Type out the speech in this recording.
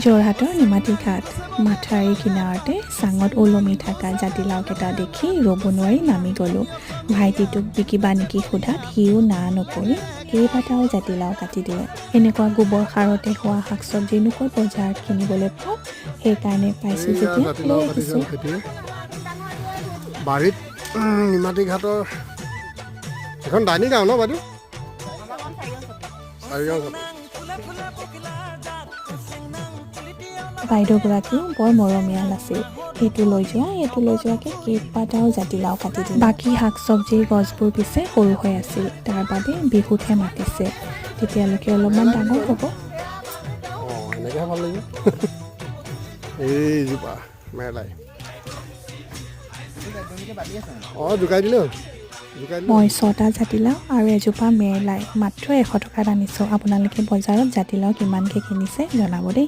যোৰহাটৰ নিমাতী ঘাট মাথাউৰি কিনাৰতে চাঙত ওলমি থকা জাতিলাওকেইটা দেখি ৰ'ব নোৱাৰি নামি গ'লোঁ। ভাইটিটোক বিকিবা নেকি সোধাত সিও না নকৰি কেইবাটাও জাতিলাও কাটি দিলে। এনেকুৱা গোবৰ সাৰতে হোৱা শাক চব্জিনো ক'ত বজাৰত কিনিবলৈ পাওঁ, সেইকাৰণে পাইছোঁ যেতিয়া লৈ আহিছোঁ। বাৰীত নিমাতী ঘাটৰ এখন ডাইনিং গাঁও ন বাইদেউ? বাইদেউগৰাকীও বৰ মৰমীয়াল আছিল। এইটো লৈ যোৱাকৈ কেইবাটাও জাতিলাও কাটি দিলে। বাকী শাক চব্জিৰ গছবোৰ পিছে সৰু হৈ আছিল, তাৰ বাদে বিহুতহে মাতিছে, তেতিয়ালৈকে অলপমান ডাঙৰ হ'ব। এনেকৈ ভাল লাগিব। এইজোপা মেলাই জোকাই দিলে হ'ল। মই 6টা জাতিলাও আৰু এজোপা মেৰলাই মাত্ৰ 100 টকাত আনিছোঁ। আপোনালোকে বজাৰত জাতিলাও কিমানকৈ কিনিছে জনাব দেই।